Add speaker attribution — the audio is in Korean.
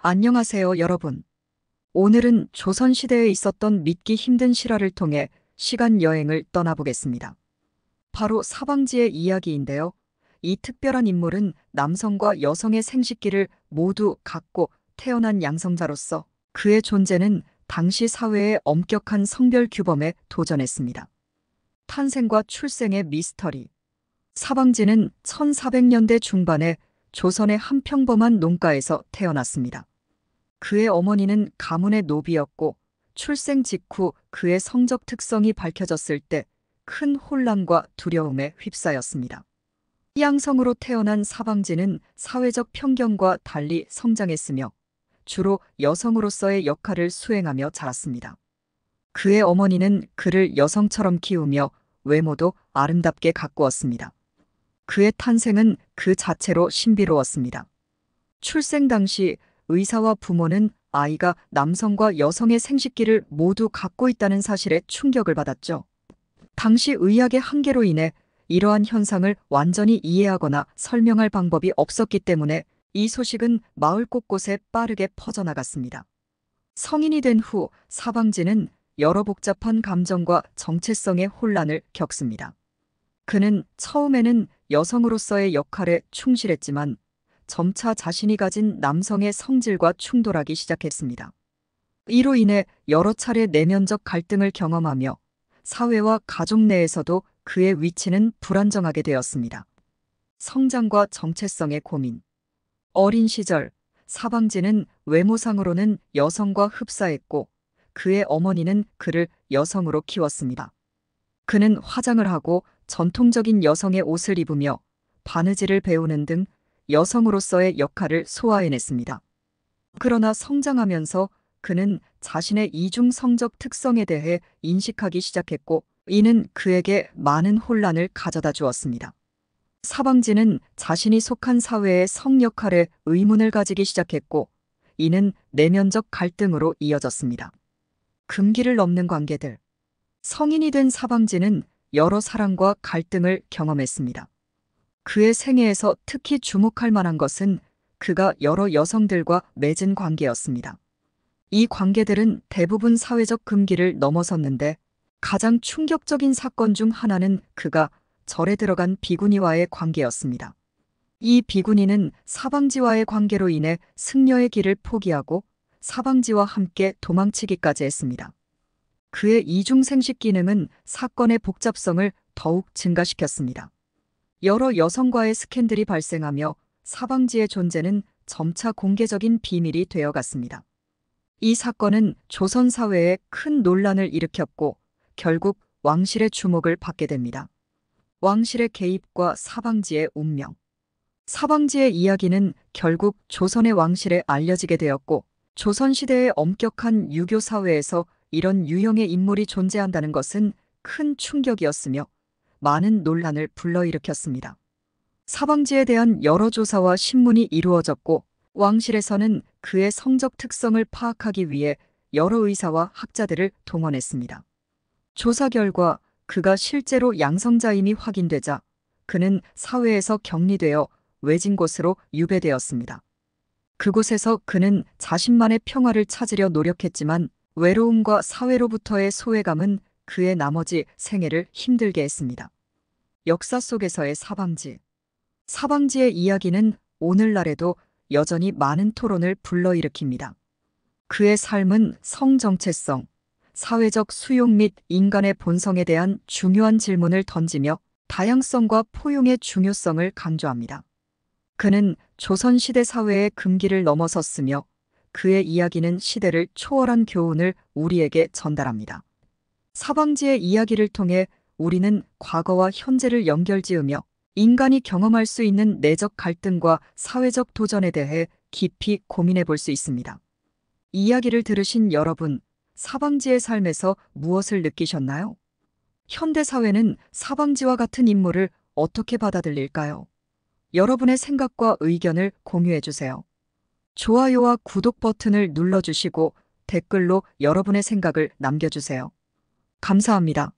Speaker 1: 안녕하세요, 여러분. 오늘은 조선시대에 있었던 믿기 힘든 실화를 통해 시간 여행을 떠나보겠습니다. 바로 사방지의 이야기인데요. 이 특별한 인물은 남성과 여성의 생식기를 모두 갖고 태어난 양성자로서 그의 존재는 당시 사회의 엄격한 성별 규범에 도전했습니다. 탄생과 출생의 미스터리. 사방지는 1400년대 중반에 조선의 한 평범한 농가에서 태어났습니다. 그의 어머니는 가문의 노비였고 출생 직후 그의 성적 특성이 밝혀졌을 때 큰 혼란과 두려움에 휩싸였습니다. 양성으로 태어난 사방지는 사회적 편견과 달리 성장했으며 주로 여성으로서의 역할을 수행하며 자랐습니다. 그의 어머니는 그를 여성처럼 키우며 외모도 아름답게 가꾸었습니다. 그의 탄생은 그 자체로 신비로웠습니다. 출생 당시 의사와 부모는 아이가 남성과 여성의 생식기를 모두 갖고 있다는 사실에 충격을 받았죠. 당시 의학의 한계로 인해 이러한 현상을 완전히 이해하거나 설명할 방법이 없었기 때문에 이 소식은 마을 곳곳에 빠르게 퍼져나갔습니다. 성인이 된 후 사방지는 여러 복잡한 감정과 정체성의 혼란을 겪습니다. 그는 처음에는 여성으로서의 역할에 충실했지만 점차 자신이 가진 남성의 성질과 충돌하기 시작했습니다. 이로 인해 여러 차례 내면적 갈등을 경험하며 사회와 가족 내에서도 그의 위치는 불안정하게 되었습니다. 성장과 정체성의 고민. 어린 시절, 사방지는 외모상으로는 여성과 흡사했고 그의 어머니는 그를 여성으로 키웠습니다. 그는 화장을 하고 전통적인 여성의 옷을 입으며 바느질을 배우는 등 여성으로서의 역할을 소화해냈습니다. 그러나 성장하면서 그는 자신의 이중성적 특성에 대해 인식하기 시작했고 이는 그에게 많은 혼란을 가져다 주었습니다. 사방지는 자신이 속한 사회의 성 역할에 의문을 가지기 시작했고 이는 내면적 갈등으로 이어졌습니다. 금기를 넘는 관계들. 성인이 된 사방지는 여러 사랑과 갈등을 경험했습니다. 그의 생애에서 특히 주목할 만한 것은 그가 여러 여성들과 맺은 관계였습니다. 이 관계들은 대부분 사회적 금기를 넘어섰는데 가장 충격적인 사건 중 하나는 그가 절에 들어간 비구니와의 관계였습니다. 이 비구니는 사방지와의 관계로 인해 승려의 길을 포기하고 사방지와 함께 도망치기까지 했습니다. 그의 이중생식 기능은 사건의 복잡성을 더욱 증가시켰습니다. 여러 여성과의 스캔들이 발생하며 사방지의 존재는 점차 공개적인 비밀이 되어갔습니다. 이 사건은 조선 사회에 큰 논란을 일으켰고 결국 왕실의 주목을 받게 됩니다. 왕실의 개입과 사방지의 운명. 사방지의 이야기는 결국 조선의 왕실에 알려지게 되었고 조선시대의 엄격한 유교 사회에서 이런 유형의 인물이 존재한다는 것은 큰 충격이었으며 많은 논란을 불러일으켰습니다. 사방지에 대한 여러 조사와 신문이 이루어졌고 왕실에서는 그의 성적 특성을 파악하기 위해 여러 의사와 학자들을 동원했습니다. 조사 결과 그가 실제로 양성자임이 확인되자 그는 사회에서 격리되어 외진 곳으로 유배되었습니다. 그곳에서 그는 자신만의 평화를 찾으려 노력했지만 외로움과 사회로부터의 소외감은 그의 나머지 생애를 힘들게 했습니다. 역사 속에서의 사방지. 사방지의 이야기는 오늘날에도 여전히 많은 토론을 불러일으킵니다. 그의 삶은 성정체성, 사회적 수용 및 인간의 본성에 대한 중요한 질문을 던지며 다양성과 포용의 중요성을 강조합니다. 그는 조선시대 사회의 금기를 넘어섰으며 그의 이야기는 시대를 초월한 교훈을 우리에게 전달합니다. 사방지의 이야기를 통해 우리는 과거와 현재를 연결지으며 인간이 경험할 수 있는 내적 갈등과 사회적 도전에 대해 깊이 고민해 볼 수 있습니다. 이야기를 들으신 여러분, 사방지의 삶에서 무엇을 느끼셨나요? 현대 사회는 사방지와 같은 인물을 어떻게 받아들일까요? 여러분의 생각과 의견을 공유해 주세요. 좋아요와 구독 버튼을 눌러주시고 댓글로 여러분의 생각을 남겨주세요. 감사합니다.